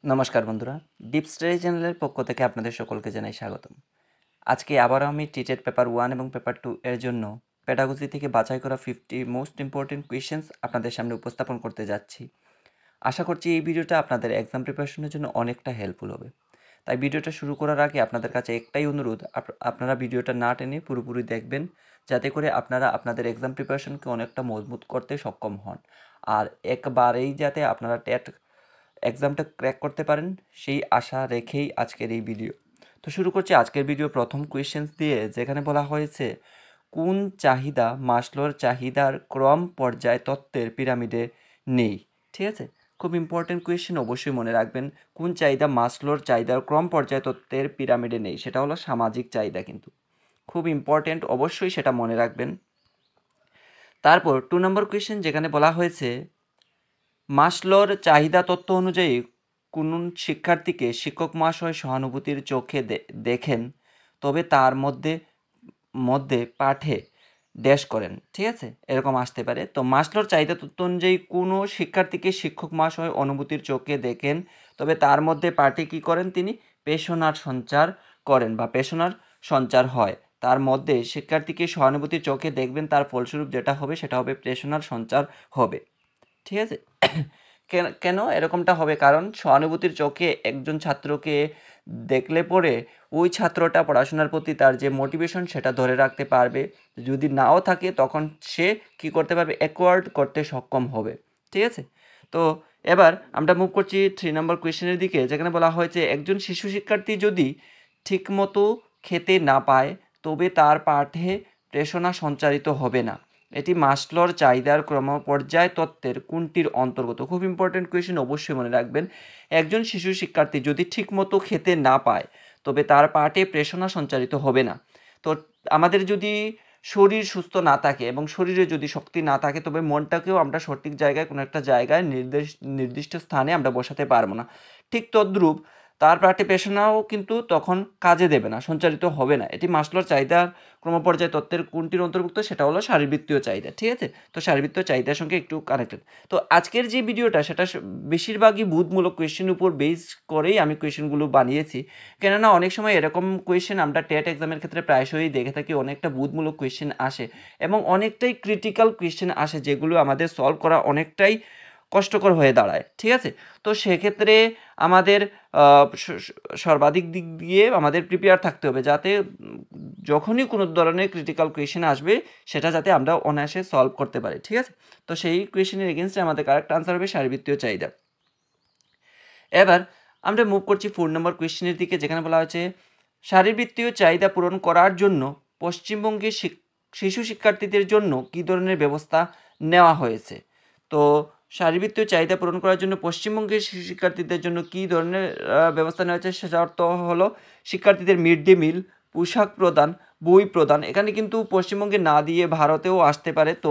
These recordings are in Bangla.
নমস্কার বন্ধুরা, ডিপ স্টাডি চ্যানেলের পক্ষ থেকে আপনাদের সকলকে জানাই স্বাগতম। আজকে আবারও আমি টিটেট পেপার 1 এবং পেপার 2 এর জন্য পেডাগজি থেকে বাছাই করা 50 মোস্ট ইম্পর্টেন্ট কোয়েশ্চেন্স আপনাদের সামনে উপস্থাপন করতে যাচ্ছি। আশা করছি এই ভিডিওটা আপনাদের এক্সাম প্রিপারেশনের জন্য অনেকটা হেল্পফুল হবে। তাই ভিডিওটা শুরু করার আগে আপনাদের কাছে একটাই অনুরোধ, আপনারা ভিডিওটা না টেনে পুরোপুরি দেখবেন, যাতে করে আপনারা আপনাদের এক্সাম প্রিপারেশনকে অনেকটা মজবুত করতে সক্ষম হন। আর একবারেই যাতে আপনারা এক্সামটা ক্র্যাক করতে পারেন সেই আশা রেখেই আজকের এই ভিডিও। তো শুরু করছি আজকের ভিডিও প্রথম কোয়েশ্চেন্স দিয়ে, যেখানে বলা হয়েছে কোন চাহিদা মাসলোর চাহিদার ক্রম পর্যায় তত্ত্বের পিরামিডে নেই। ঠিক আছে, খুব ইম্পর্টেন্ট কোয়েশ্চেন, অবশ্যই মনে রাখবেন। কোন চাহিদা মাসলোর চাহিদার ক্রম পর্যায় তত্ত্বের পিরামিডে নেই, সেটা হলো সামাজিক চাহিদা, কিন্তু খুব ইম্পর্টেন্ট, অবশ্যই সেটা মনে রাখবেন। তারপর 2 নম্বর কোয়েশ্চেন, যেখানে বলা হয়েছে মাসলোর চাহিদা তত্ত্ব অনুযায়ী কোন শিক্ষার্থীকে শিক্ষক মহাশয় সহানুভূতির চোখে দেখেন, তবে তার মধ্যে মধ্যে পাঠে ড্যাশ করেন। ঠিক আছে, এরকম আসতে পারে। তো মাসলোর চাহিদা তত্ত্ব অনুযায়ী কোনো শিক্ষার্থীকে শিক্ষক মহাশয় অনুভূতির চোখে দেখেন, তবে তার মধ্যে পাঠে কী করেন, তিনি পেশনার সঞ্চার করেন বা পেশনার সঞ্চার হয়। তার মধ্যে শিক্ষার্থীকে সহানুভূতির চোখে দেখবেন, তার ফলস্বরূপ যেটা হবে সেটা হবে পেশনার সঞ্চার হবে। ঠিক আছে, কেন এরকমটা হবে? কারণ সহানুভূতির চোখে একজন ছাত্রকে দেখলে পরে ওই ছাত্রটা পড়াশোনার প্রতি তার যে মোটিভেশন সেটা ধরে রাখতে পারবে। যদি নাও থাকে তখন সে কি করতে পারবে, অ্যাকোয়ার্ড করতে সক্ষম হবে। ঠিক আছে, তো এবার আমরা মুভ করছি 3 নম্বর কোয়েশ্চেনের দিকে, যেখানে বলা হয়েছে একজন শিশু শিক্ষার্থী যদি ঠিকমতো খেতে না পায়, তবে তার পাঠে প্রেরণা সঞ্চারিত হবে না। এটি মাসলোর চাহিদার ক্রমপর্যায় তত্ত্বের কোনটির অন্তর্গত? খুব ইম্পর্টেন্ট কোয়েশ্চেন, অবশ্যই মনে রাখবেন। একজন শিশু শিক্ষার্থী যদি ঠিকমতো খেতে না পায়, তবে তার পাঠে প্রেরণা সঞ্চারিত হবে না। তো আমাদের যদি শরীর সুস্থ না থাকে এবং শরীরে যদি শক্তি না থাকে, তবে মনটাকেও আমরা সঠিক জায়গায়, কোনো একটা জায়গায় নির্দিষ্ট স্থানে আমরা বসাতে পারবো না। ঠিক তদ্রূপ তার পাঠে পেশনাও কিন্তু তখন কাজে দেবে না, সঞ্চারিত হবে না। এটি মাসলোর চাহিদার ক্রমপর্যায় তত্ত্বের কোনটির অন্তর্ভুক্ত? সেটা হলো শারীরবৃত্তীয় চাহিদা। ঠিক আছে, তো শারীরবৃত্তীয় চাহিদার সঙ্গে একটু কানেক্টেড। তো আজকের যে ভিডিওটা সেটা বেশিরভাগই বোধমূলক কোয়েশ্চেনের উপর বেস করেই আমি কোয়েশ্চেনগুলো বানিয়েছি। কেননা অনেক সময় এরকম কোয়েশ্চেন আমরা টেট এক্সামের ক্ষেত্রে প্রায়শই দেখে থাকি, অনেকটা বোধমূলক কোয়েশ্চেন আসে এবং অনেকটাই ক্রিটিক্যাল কোয়েশ্চেন আসে, যেগুলো আমাদের সলভ করা অনেকটাই কষ্টকর হয়ে দাঁড়ায়। ঠিক আছে, তো সেক্ষেত্রে আমাদের সর্বাধিক দিক দিয়ে আমাদের প্রিপেয়ার থাকতে হবে, যাতে যখনই কোনো ধরনের ক্রিটিক্যাল কোয়েশ্চেন আসবে সেটা যাতে আমরা অনায়াসে সলভ করতে পারি। ঠিক আছে, তো সেই কোয়েশ্চেনের এগেনস্টে আমাদের কারেক্ট আনসার হবে শারীরবৃত্তীয় চাহিদা। এবার আমরা মুভ করছি 4 নম্বর কোয়েশ্চেনের দিকে, যেখানে বলা হয়েছে শারীরবৃত্তীয় চাহিদা পূরণ করার জন্য পশ্চিমবঙ্গের শিশু শিক্ষার্থীদের জন্য কী ধরনের ব্যবস্থা নেওয়া হয়েছে। তো শারীরবৃত্তীয় চাহিদা পূরণ করার জন্য পশ্চিমবঙ্গের শিশু শিক্ষার্থীদের জন্য কী ধরনের ব্যবস্থা নেওয়া হয়েছে, সেটা অর্থ হলো শিক্ষার্থীদের মিড ডে মিল, পোশাক প্রদান, বই প্রদান। এখানে কিন্তু পশ্চিমবঙ্গে না দিয়ে ভারতেও আসতে পারে, তো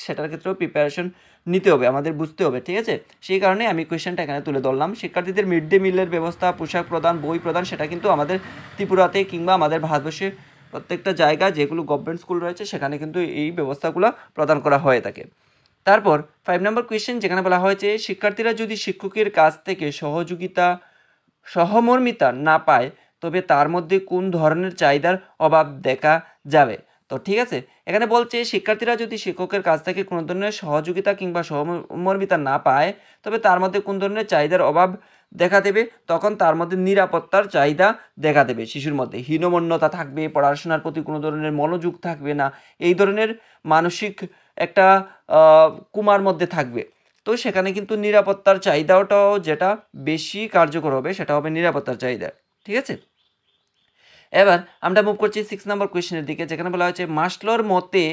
সেটার ক্ষেত্রেও প্রিপারেশন নিতে হবে, আমাদের বুঝতে হবে। ঠিক আছে, সেই কারণে আমি কোয়েশ্চেনটা এখানে তুলে ধরলাম। শিক্ষার্থীদের মিড ডে মিলের ব্যবস্থা, পোশাক প্রদান, বই প্রদান, সেটা কিন্তু আমাদের ত্রিপুরাতে কিংবা আমাদের ভারতবর্ষে প্রত্যেকটা জায়গায় যেগুলো গভর্নমেন্ট স্কুল রয়েছে সেখানে কিন্তু এই ব্যবস্থাগুলো প্রদান করা হয়ে থাকে। তারপর 5 নম্বর কোয়েশ্চেন, যেখানে বলা হয়েছে শিক্ষার্থীরা যদি শিক্ষকের কাছ থেকে সহমর্মিতা না পায়, তবে তার মধ্যে কোন ধরনের চাহিদার অভাব দেখা যাবে। তো ঠিক আছে, এখানে বলছে শিক্ষার্থীরা যদি শিক্ষকের কাছ থেকে কোনো ধরনের সহযোগিতা কিংবা সহমর্মিতা না পায়, তবে তার মধ্যে কোন ধরনের চাহিদার অভাব দেখা দেবে, তখন তার মধ্যে নিরাপত্তার চাহিদা দেখা দেবে। শিশুর মধ্যে হীনমন্যতা থাকবে, পড়াশোনার প্রতি কোনো ধরনের মনোযোগ থাকবে না, এই ধরনের মানসিক একটা কুমার মধ্যে থাকবে। তো সেখানে কিন্তু নিরাপত্তার চাহিদাটাও যেটা বেশি কার্যকর হবে সেটা হবে নিরাপত্তার চাহিদা। ঠিক আছে, এবার আমরা মুভ করছি 6 নম্বর কোয়েশ্চেনের দিকে, যেখানে বলা হয়েছে মাসলোর মতে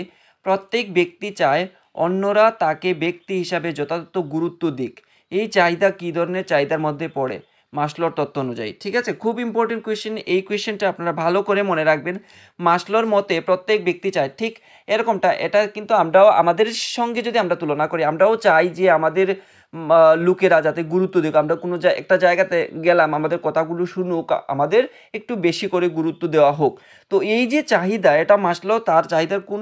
প্রত্যেক ব্যক্তি চায় অন্যরা তাকে ব্যক্তি হিসাবে যথাযথ গুরুত্ব দিক। এই চাহিদা কী ধরনের চাহিদার মধ্যে পড়ে মাসলোর তত্ত্ব অনুযায়ী? ঠিক আছে, খুব ইম্পর্টেন্ট কোয়েশ্চেন, এই কোয়েশ্চেনটা আপনারা ভালো করে মনে রাখবেন। মাসলোর মতে প্রত্যেক ব্যক্তি চায়, ঠিক এরকমটা, এটা কিন্তু আমরাও আমাদের সঙ্গে যদি আমরা তুলনা করি, আমরাও চাই যে আমাদের লোকেরা যাতে গুরুত্ব দিক। আমরা কোনো একটা জায়গাতে গেলাম, আমাদের কথাগুলো শুনুক, আমাদের একটু বেশি করে গুরুত্ব দেওয়া হোক। তো এই যে চাহিদা, এটা মাসলো তার চাহিদার কোন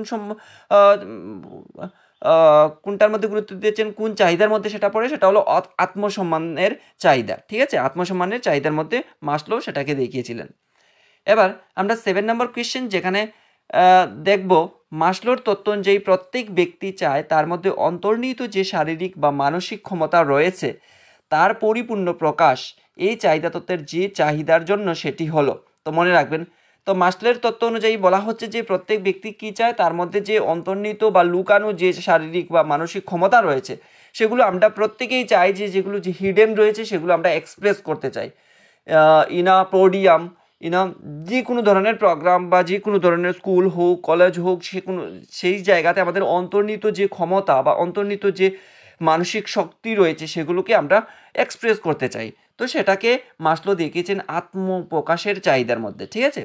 কোনটার মধ্যে গুরুত্ব দিয়েছেন, কোন চাহিদার মধ্যে সেটা পড়ে, সেটা হলো আত্মসম্মানের চাহিদা। ঠিক আছে, আত্মসম্মানের চাহিদার মধ্যে মাসলো সেটাকে দেখিয়েছিলেন। এবার আমরা 7 নম্বর কোয়েশ্চেন, যেখানে দেখব মাসলোর তত্ত্ব অনুযায়ী প্রত্যেক ব্যক্তি চায় তার মধ্যে অন্তর্নিহিত যে শারীরিক বা মানসিক ক্ষমতা রয়েছে তার পরিপূর্ণ প্রকাশ এই চাহিদা তত্ত্বের যে চাহিদার জন্য সেটি হলো। তো মনে রাখবেন, তো মাসলোর তত্ত্ব অনুযায়ী বলা হচ্ছে যে প্রত্যেক ব্যক্তি কী চায়, তার মধ্যে যে অন্তর্নিহিত বা লুকানো যে শারীরিক বা মানসিক ক্ষমতা রয়েছে সেগুলো আমরা প্রত্যেকেই চাই, যে যেগুলো যে হিডেন রয়েছে সেগুলো আমরা এক্সপ্রেস করতে চাই ইনা পোডিয়াম, যে কোনো ধরনের প্রোগ্রাম বা যে কোনো ধরনের স্কুল হোক, কলেজ হোক, সেই জায়গাতে আমাদের অন্তর্নিহিত যে ক্ষমতা বা অন্তর্নিহিত যে মানসিক শক্তি রয়েছে সেগুলোকে আমরা এক্সপ্রেস করতে চাই। তো সেটাকে মাসলো দেখিয়েছেন আত্মপ্রকাশের চাহিদার মধ্যে। ঠিক আছে,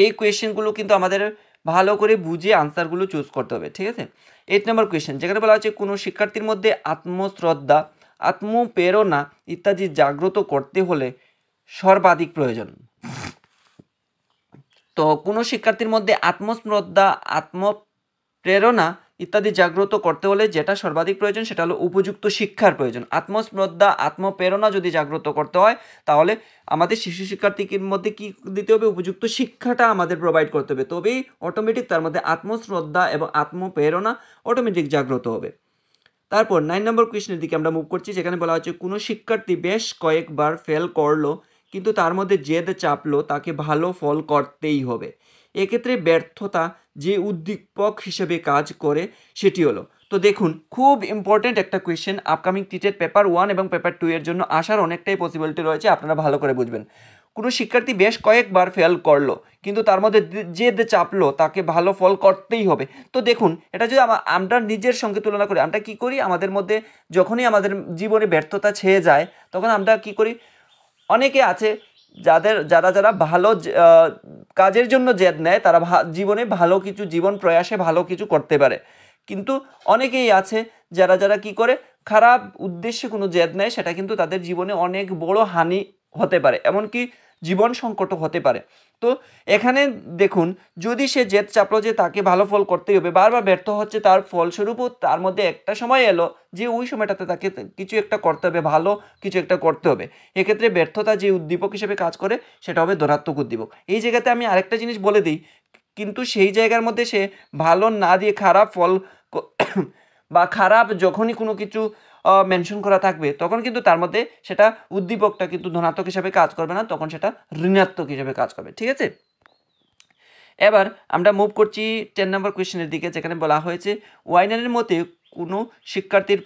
এই কোয়েশ্চেনগুলো কিন্তু আমাদের ভালো করে বুঝে আনসারগুলো চুজ করতে হবে। ঠিক আছে, 8 নম্বর কোয়েশ্চেন, যেখানে বলা হচ্ছে কোনো শিক্ষার্থীর মধ্যে আত্মশ্রদ্ধা, আত্মপ্রেরণা ইত্যাদি জাগ্রত করতে হলে সর্বাধিক প্রয়োজন। তো কোনো শিক্ষার্থীর মধ্যে আত্মশ্রদ্ধা, আত্মপ্রেরণা ইত্যাদি জাগ্রত করতে হলে যেটা সর্বাধিক প্রয়োজন সেটা হলো উপযুক্ত শিক্ষার প্রয়োজন। আত্মশ্রদ্ধা, আত্মপ্রেরণা যদি জাগ্রত করতে হয় তাহলে আমাদের শিশু শিক্ষার্থীর মধ্যে কি দিতে হবে, উপযুক্ত শিক্ষাটা আমাদের প্রোভাইড করতে হবে, তবেই অটোমেটিক তার মধ্যে আত্মশ্রদ্ধা এবং আত্মপ্রেরণা অটোমেটিক জাগ্রত হবে। তারপর 9 নম্বর কোয়েশ্চেনের দিকে আমরা মুভ করছি, যেখানে বলা হচ্ছে কোনো শিক্ষার্থী বেশ কয়েকবার ফেল করলো কিন্তু তার মধ্যে জেদ চাপলো তাকে ভালো ফল করতেই হবে। এক্ষেত্রে ব্যর্থতা যে উদ্দীপক হিসেবে কাজ করে সেটি হলো। তো দেখুন, খুব ইম্পর্টেন্ট একটা কোয়েশ্চেন, আপকামিং টিটেড পেপার 1 এবং পেপার 2 এর জন্য আসার অনেকটাই পসিবিলিটি রয়েছে, আপনারা ভালো করে বুঝবেন। কোনো শিক্ষার্থী বেশ কয়েকবার ফেল করলো কিন্তু তার মধ্যে জেদ চাপলো তাকে ভালো ফল করতেই হবে। তো দেখুন, এটা যদি আমরা নিজের সঙ্গে তুলনা করি, আমরা কি করি, আমাদের মধ্যে যখনই আমাদের জীবনে ব্যর্থতা ছেয়ে যায় তখন আমরা কি করি, অনেকে আছে যারা ভালো কাজের জন্য জেদ নেয়, তারা জীবনে ভালো কিছু, জীবন প্রয়াসে ভালো কিছু করতে পারে। কিন্তু অনেকেই আছে যারা কি করে, খারাপ উদ্দেশ্যে কোনো জেদ নেয়, সেটা কিন্তু তাদের জীবনে অনেক বড় হানি হতে পারে, এমনকি জীবন সংকটও হতে পারে। তো এখানে দেখুন, যদি সে জেদ চাপলো যে তাকে ভালো ফল করতেই হবে, বারবার ব্যর্থ হচ্ছে, তার ফলস্বরূপও তার মধ্যে একটা সময় এলো যে ওই সময়টাতে তাকে কিছু একটা করতে হবে, ভালো কিছু একটা করতে হবে। এক্ষেত্রে ব্যর্থতা যে উদ্দীপক হিসেবে কাজ করে সেটা হবে ধনাত্মক উদ্দীপক। এই জায়গাতে আমি আরেকটা জিনিস বলে দিই, কিন্তু সেই জায়গার মধ্যে সে ভালো না দিয়ে খারাপ ফল বা খারাপ যখনই কোনো কিছু মেনশন করা থাকবে তখন কিন্তু তার মধ্যে সেটা উদ্দীপকটা কিন্তু ধনাত্মক হিসাবে কাজ করবে না, তখন সেটা ঋণাত্মক হিসাবে কাজ করবে। ঠিক আছে, এবার আমরা মুভ করছি 10 নম্বর কোয়েশ্চেনের দিকে, যেখানে বলা হয়েছে ওয়াইনারের মতে কোনো শিক্ষার্থীর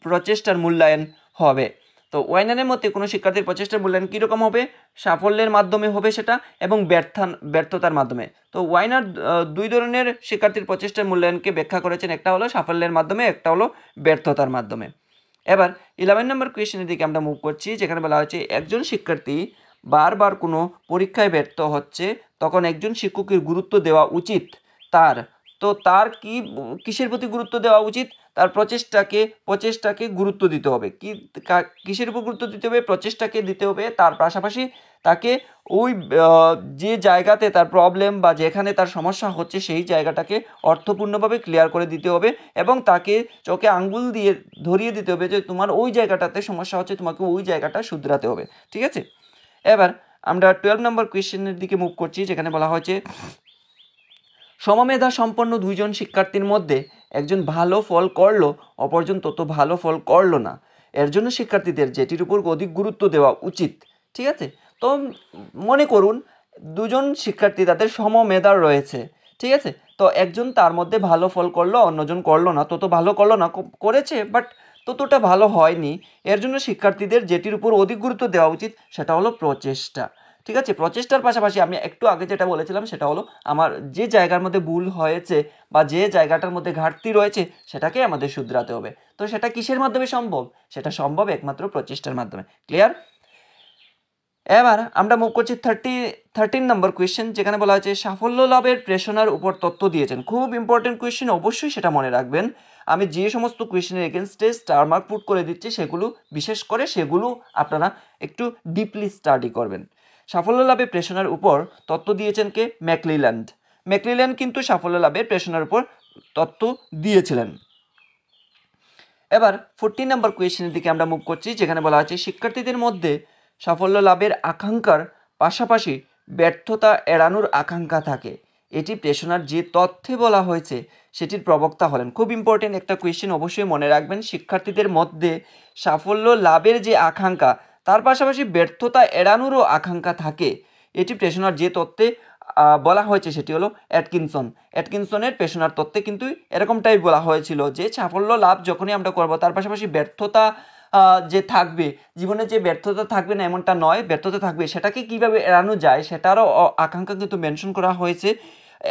প্রচেষ্টার মূল্যায়ন হবে। তো ওয়াইনারের মতে কোনো শিক্ষার্থীর প্রচেষ্টার মূল্যায়ন কীরকম হবে, সাফল্যের মাধ্যমে হবে সেটা এবং ব্যর্থতার মাধ্যমে। তো ওয়াইনার দুই ধরনের শিক্ষার্থীর প্রচেষ্টার মূল্যায়নকে ব্যাখ্যা করেছেন, একটা হলো সাফল্যের মাধ্যমে, একটা হলো ব্যর্থতার মাধ্যমে। এবার 11 নম্বর কোয়েশ্চেনের দিকে আমরা মুভ করছি, যেখানে বলা হয়েছে একজন শিক্ষার্থী বারবার কোনো পরীক্ষায় ব্যর্থ হচ্ছে তখন একজন শিক্ষকের গুরুত্ব দেওয়া উচিত তার। তো তার কিসের প্রতি গুরুত্ব দেওয়া উচিত, তার প্রচেষ্টাকে গুরুত্ব দিতে হবে। কিসের উপর গুরুত্ব দিতে হবে, প্রচেষ্টাকে দিতে হবে। তার পাশাপাশি তাকে ওই যে জায়গাতে তার প্রবলেম বা যেখানে তার সমস্যা হচ্ছে সেই জায়গাটাকে অর্থপূর্ণভাবে ক্লিয়ার করে দিতে হবে এবং তাকে চোখে আঙ্গুল দিয়ে ধরিয়ে দিতে হবে যে তোমার ওই জায়গাটাতে সমস্যা হচ্ছে, তোমাকে ওই জায়গাটা শুধরাতে হবে। ঠিক আছে, এবার আমরা 12 নম্বর কোয়েশ্চেনের দিকে মুভ করছি, যেখানে বলা হয়েছে সমমেধা সম্পন্ন দুইজন শিক্ষার্থীর মধ্যে একজন ভালো ফল করলো অপরজন তত ভালো ফল করলো না, এর জন্য শিক্ষার্থীদের যেটির উপর অধিক গুরুত্ব দেওয়া উচিত। ঠিক আছে, তো মনে করুন দুজন শিক্ষার্থী তাদের সমমেধার রয়েছে। ঠিক আছে, তো একজন তার মধ্যে ভালো ফল করলো, অন্যজন করলো না, তত ভালো করলো না, করেছে বাট ততটা ভালো হয়নি, এর জন্য শিক্ষার্থীদের যেটির উপর অধিক গুরুত্ব দেওয়া উচিত সেটা হলো প্রচেষ্টা। ঠিক আছে, প্রচেষ্টার পাশাপাশি আমি একটু আগে যেটা বলেছিলাম সেটা হলো আমার যে জায়গার মধ্যে ভুল হয়েছে বা যে জায়গাটার মধ্যে ঘাটতি রয়েছে সেটাকে আমাদের শুধরাতে হবে। তো সেটা কিসের মাধ্যমে সম্ভব, সেটা সম্ভব একমাত্র প্রচেষ্টার মাধ্যমে। ক্লিয়ার? এবার আমরা মুভ করছি 13 নম্বর কোয়েশ্চেন, যেখানে বলা হয়েছে সাফল্য লাভের প্রেরণার উপর তথ্য দিয়েছেন। খুব ইম্পর্টেন্ট কোয়েশ্চেন, অবশ্যই সেটা মনে রাখবেন। আমি যে সমস্ত কোয়েশ্চেনের এগেনস্টে স্টার মার্ক পুট করে দিচ্ছি সেগুলো বিশেষ করে সেগুলো আপনারা একটু ডিপলি স্টাডি করবেন। সাফল্য লাভের প্রেরণার উপর তত্ত্ব দিয়েছেন কে, ম্যাকক্লেল্যান্ড কিন্তু সাফল্য লাভের প্রেরণার উপর তথ্য দিয়েছিলেন। এবার 14 নম্বর কোয়েশ্চেনের দিকে আমরা মুভ করছি, যেখানে বলা আছে শিক্ষার্থীদের মধ্যে সাফল্য লাভের আকাঙ্ক্ষার পাশাপাশি ব্যর্থতা এড়ানোর আকাঙ্ক্ষা থাকে। এটি প্রেষণার যে তথ্যে বলা হয়েছে সেটির প্রবক্তা হলেন। খুব ইম্পর্টেন্ট একটা কোয়েশ্চেন, অবশ্যই মনে রাখবেন। শিক্ষার্থীদের মধ্যে সাফল্য লাভের যে আকাঙ্ক্ষা তার পাশাপাশি ব্যর্থতা এড়ানোরও আকাঙ্ক্ষা থাকে, এটি প্রেষণার যে তত্ত্বে বলা হয়েছে সেটি হলো অ্যাটকিনসনের প্রেষণার তত্ত্বে কিন্তু এরকমটাই বলা হয়েছিল যে সাফল্য লাভ যখনই আমরা করব তার পাশাপাশি ব্যর্থতা যে থাকবে, জীবনে যে ব্যর্থতা থাকবে না এমনটা নয়, ব্যর্থতা থাকবে, সেটাকে কিভাবে এড়ানো যায় সেটারও আকাঙ্ক্ষা কিন্তু মেনশন করা হয়েছে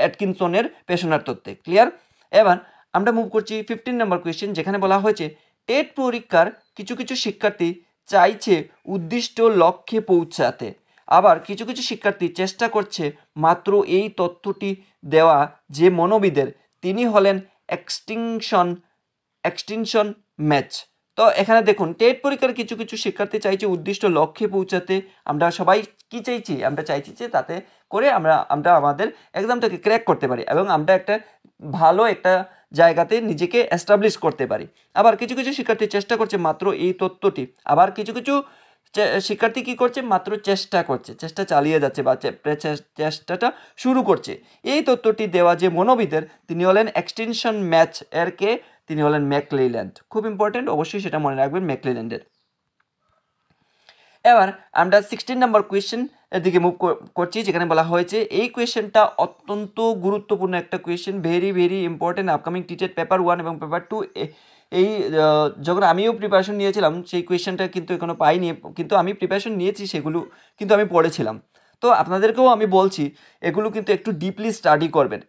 অ্যাটকিনসনের প্রেষণার তত্ত্বে। ক্লিয়ার? এবার আমরা মুভ করছি 15 নম্বর কোয়েশ্চেন, যেখানে বলা হয়েছে টেট পরীক্ষার কিছু কিছু শিক্ষার্থী চাইছে উদ্দিষ্ট লক্ষ্যে পৌঁছাতে, আবার কিছু কিছু শিক্ষার্থী চেষ্টা করছে মাত্র এই তথ্যটি দেওয়া যে মনোবিদের তিনি হলেন এক্সটিংশন ম্যাচ। তো এখানে দেখুন টেট পরীক্ষার কিছু কিছু শিক্ষার্থী চাইছে উদ্দিষ্ট লক্ষ্যে পৌঁছাতে। আমরা সবাই কি চাইছি? আমরা চাইছি যে তাতে করে আমরা আমাদের এক্সামটাকে ক্র্যাক করতে পারি এবং আমরা একটা ভালো একটা জায়গাতে নিজেকে এস্টাবলিশ করতে পারি। আবার কিছু কিছু শিক্ষার্থী চেষ্টা করছে মাত্র এই তথ্যটি, আবার কিছু কিছু শিক্ষার্থী কি করছে? মাত্র চেষ্টা করছে, চেষ্টা চালিয়ে যাচ্ছে বা চেষ্টাটা শুরু করছে। এই তথ্যটি দেওয়া যে মনোবিদের তিনি হলেন এক্সটেনশন ম্যাচ এর কে, তিনি হলেন ম্যাকক্লেল্যান্ড। খুব ইম্পর্টেন্ট, অবশ্যই সেটা মনে রাখবেন, ম্যাকক্লেল্যান্ডের। এবার আমরা 16 নম্বর কোয়েশ্চেন এর দিকে মুভ করছি, যেখানে বলা হয়েছে এই কোয়েশ্চেনটা অত্যন্ত গুরুত্বপূর্ণ একটা question, very very important upcoming টিটেড পেপার 1 এবং পেপার 2। এই যখন আমিও প্রিপারেশন নিয়েছিলাম সেই কোয়েশ্চেনটা কিন্তু এখনো পাইনি, কিন্তু আমি প্রিপারেশন নিয়েছি, সেগুলো কিন্তু আমি পড়েছিলাম। তো আপনাদেরকেও আমি বলছি এগুলো কিন্তু একটু ডিপলি স্টাডি করবেন।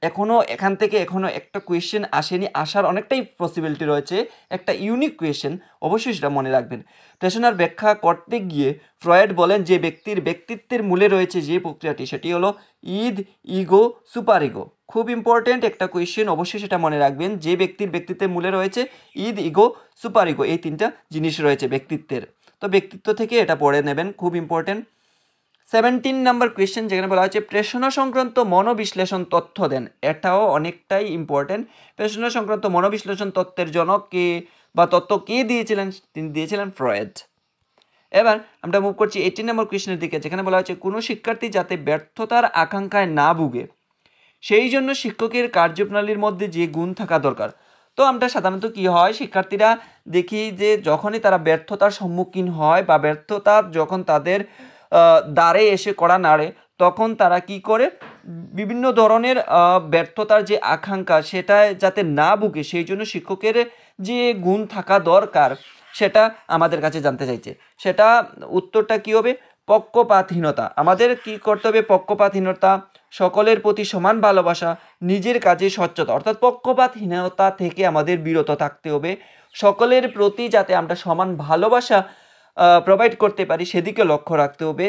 এখান থেকে এখনও একটা কোয়েশ্চেন আসেনি, আসার অনেকটাই পসিবিলিটি রয়েছে, একটা ইউনিক কোয়েশ্চেন, অবশ্যই সেটা মনে রাখবেন। প্রেষণার ব্যাখ্যা করতে গিয়ে ফ্রয়েড বলেন যে ব্যক্তির ব্যক্তিত্বের মূলে রয়েছে যে প্রক্রিয়াটি সেটি হলো ইদ, ইগো, সুপার ইগো। খুব ইম্পর্টেন্ট একটা কোয়েশ্চেন, অবশ্যই সেটা মনে রাখবেন। যে ব্যক্তির ব্যক্তিত্বের মূলে রয়েছে ইদ, ইগো, সুপার ইগো, এই তিনটা জিনিস রয়েছে ব্যক্তিত্বের। তো ব্যক্তিত্ব থেকে এটা পড়ে নেবেন, খুব ইম্পর্টেন্ট। 17 নম্বর কোয়েশ্চেন, যেখানে বলা হচ্ছে প্রেষণা সংক্রান্ত মনোবিশ্লেষণ তথ্য দেন। এটাও অনেকটাই ইম্পর্টেন্ট। প্রেষণা সংক্রান্ত মনোবিশ্লেষণ তত্ত্বের জনক কে বা তত্ত্ব কে দিয়েছিলেন? তিনি দিয়েছিলেন ফ্রয়েড। এবার আমরা মুভ করছি 18 নম্বর কোয়েশ্চেনের দিকে, যেখানে বলা হচ্ছে কোনো শিক্ষার্থী যাতে ব্যর্থতার আকাঙ্ক্ষায় না ভুগে সেই জন্য শিক্ষকের কার্যপ্রণালীর মধ্যে যে গুণ থাকা দরকার। তো আমরা সাধারণত কি হয়, শিক্ষার্থীরা দেখি যে যখনই তারা ব্যর্থতার সম্মুখীন হয় বা ব্যর্থতা যখন তাদের দ্বারে এসে কড়া নাড়ে, তখন তারা কি করে বিভিন্ন ধরনের ব্যর্থতার যে আকাঙ্ক্ষা সেটা যাতে না ভুগে সেই জন্য শিক্ষকের যে গুণ থাকা দরকার সেটা আমাদের কাছে জানতে চাইছে। সেটা উত্তরটা কি হবে? পক্ষপাতহীনতা। আমাদের কি করতে হবে? পক্ষপাতহীনতা, সকলের প্রতি সমান ভালোবাসা, নিজের কাজে স্বচ্ছতা, অর্থাৎ পক্ষপাতহীনতা থেকে আমাদের বিরত থাকতে হবে। সকলের প্রতি যাতে আমরা সমান ভালোবাসা প্রোভাইড করতে পারি সেদিকে লক্ষ্য রাখতে হবে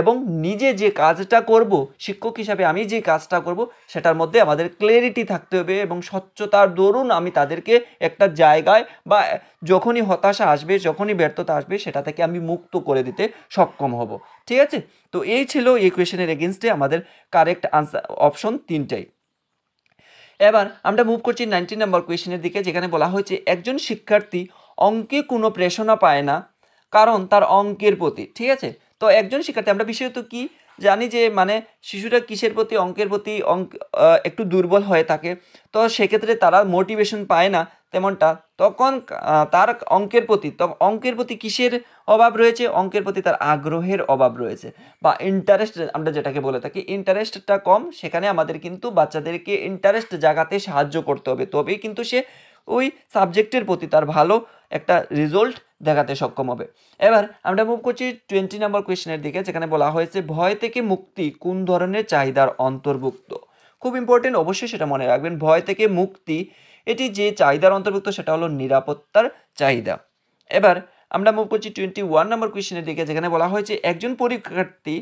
এবং নিজে যে কাজটা করব, শিক্ষক হিসাবে আমি যে কাজটা করব সেটার মধ্যে আমাদের ক্লিয়ারিটি থাকতে হবে এবং স্বচ্ছতার দরুন আমি তাদেরকে একটা জায়গায় বা যখনই হতাশা আসবে, যখনই ব্যর্থতা আসবে সেটা থেকে আমি মুক্ত করে দিতে সক্ষম হব। ঠিক আছে? তো এই ছিল এই কোয়েশ্চেনের এগেনস্টে আমাদের কারেক্ট আনসার অপশন তিনটাই। এবার আমরা মুভ করছি 19 নম্বর কোয়েশ্চেনের দিকে, যেখানে বলা হয়েছে একজন শিক্ষার্থী অঙ্কে কোনো প্রেরণা পায় না কারণ তার অঙ্কের প্রতি, ঠিক আছে? তো একজন শিক্ষার্থী, আমরা বিশেষত কি জানি যে মানে শিশুরা কিসের প্রতি? অঙ্কের প্রতি একটু দুর্বল হয়ে থাকে। তো সেক্ষেত্রে তারা মোটিভেশন পায় না তেমনটা, তখন তার অঙ্কের প্রতি কিসের অভাব রয়েছে? অঙ্কের প্রতি তার আগ্রহের অভাব রয়েছে বা ইন্টারেস্ট আমরা যেটাকে বলে থাকি, ইন্টারেস্টটা কম। সেখানে আমাদের কিন্তু বাচ্চাদেরকে ইন্টারেস্ট জাগাতে সাহায্য করতে হবে, তবেই কিন্তু সে ওই সাবজেক্টের প্রতি তার ভালো একটা রেজাল্ট দেখাতে সক্ষম হবে। এবার আমরা মুভ করছি 20 নম্বর কোয়েশ্চেনের দিকে, যেখানে বলা হয়েছে ভয় থেকে মুক্তি কোন ধরনের চাহিদার অন্তর্ভুক্ত? খুব ইম্পর্টেন্ট, অবশ্যই সেটা মনে রাখবেন। ভয় থেকে মুক্তি এটি যে চাহিদার অন্তর্ভুক্ত সেটা হলো নিরাপত্তার চাহিদা। এবার আমরা মুভ করছি 21 নম্বর কোয়েশ্চেনের দিকে, যেখানে বলা হয়েছে একজন পরীক্ষার্থী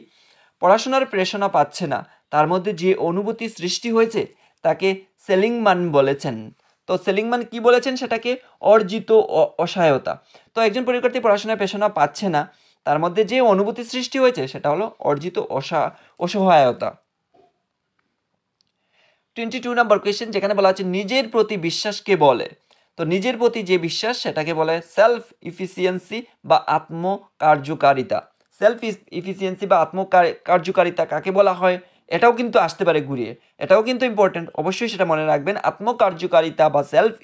পড়াশোনার প্রেরণা পাচ্ছে না, তার মধ্যে যে অনুভূতি সৃষ্টি হয়েছে তাকে সেলিংম্যান বলেছেন। তো সেলিংম্যান কি বলেছেন? সেটাকে অর্জিত অসহায়তা। তো একজন পরীক্ষার্থী পড়াশোনায় প্রেরণা পাচ্ছে না, তার মধ্যে যে অনুভূতি সৃষ্টি হয়েছে সেটা হলো অর্জিত অসহায়তা। 22 নম্বর কোয়েশ্চেন, যেখানে বলা আছে নিজের প্রতি বিশ্বাসকে বলে। তো নিজের প্রতি যে বিশ্বাস সেটাকে বলে সেলফ ইফিসিয়েন্সি বা আত্মকার্যকারিতা। সেলফ ইফিসিয়েন্সি বা আত্মকার্যকারিতা কাকে বলা হয়, এটাও কিন্তু আসতে পারে ঘুরিয়ে, এটাও কিন্তু ইম্পর্টেন্ট, অবশ্যই সেটা মনে রাখবেন। আত্মকার্যকারিতা বা সেলফ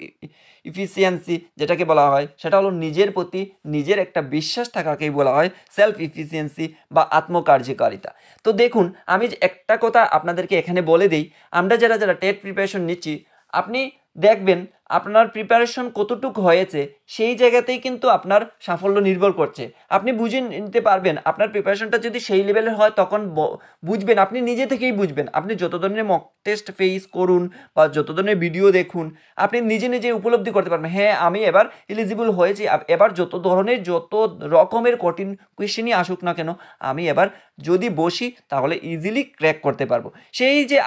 ইফিসিয়েন্সি যেটাকে বলা হয় সেটা হলো নিজের প্রতি নিজের একটা বিশ্বাস থাকাকেই বলা হয় সেলফ ইফিসিয়েন্সি বা আত্মকার্যকারিতা। তো দেখুন, আমি যে একটা কথা আপনাদেরকে এখানে বলে দিই, আমরা যারা যারা টেট প্রিপারেশন নিচ্ছি, আপনি দেখবেন আপনার প্রিপারেশন কতটুকু হয়েছে সেই জায়গাতেই কিন্তু আপনার সাফল্য নির্ভর করছে। আপনি বুঝে নিতে পারবেন, আপনার প্রিপারেশনটা যদি সেই লেভেলের হয় তখন বুঝবেন, আপনি নিজে থেকেই বুঝবেন। আপনি যত ধরনের মক টেস্ট ফেস করুন বা যত ধরনের ভিডিও দেখুন, আপনি নিজে নিজে উপলব্ধি করতে পারবেন, হ্যাঁ আমি এবার এলিজিবল হয়েছি, এবার যত রকমের কঠিন কোয়েশ্চেনই আসুক না কেন, আমি এবার যদি বসি তাহলে ইজিলি ক্র্যাক করতে পারবো। সেই যে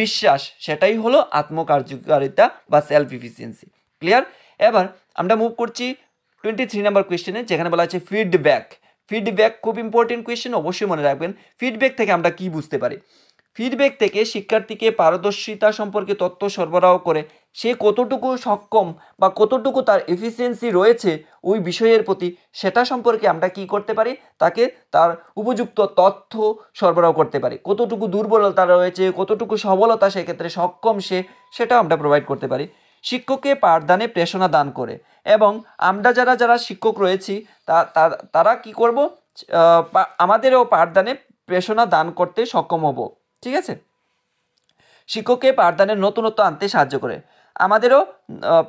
বিশ্বাস, সেটাই হলো আত্মকার্যকারিতা বা সেলফ ইফিসিয়েন্সি। ক্লিয়ার? এবার আমরা মুভ করছি 23 নম্বর কোয়েশ্চেনে, যেখানে বলা আছে ফিডব্যাক। ফিডব্যাক খুব ইম্পর্টেন্ট কোয়েশ্চেন, অবশ্যই মনে রাখবেন। ফিডব্যাক থেকে আমরা কি বুঝতে পারি? ফিডব্যাক থেকে শিক্ষার্থীকে পারদর্শিতা সম্পর্কে তথ্য সরবরাহ করে সে কতটুকু সক্ষম বা কতটুকু তার এফিসিয়েন্সি রয়েছে ওই বিষয়ের প্রতি, সেটা সম্পর্কে আমরা কি করতে পারি, তাকে তার উপযুক্ত তথ্য সরবরাহ করতে পারি। কতটুকু দুর্বলতা রয়েছে, কতটুকু সবলতা সেক্ষেত্রে সক্ষম সেটা আমরা প্রোভাইড করতে পারি। শিক্ষককে পাঠদানে প্রেরণা দান করে, এবং আমরা যারা যারা শিক্ষক রয়েছি তারা কি করব, আমাদেরও পাঠদানে প্রেরণা দান করতে সক্ষম হব। ঠিক আছে? শিক্ষককে পাঠদানের নতুনত্ব আনতে সাহায্য করে, আমাদেরও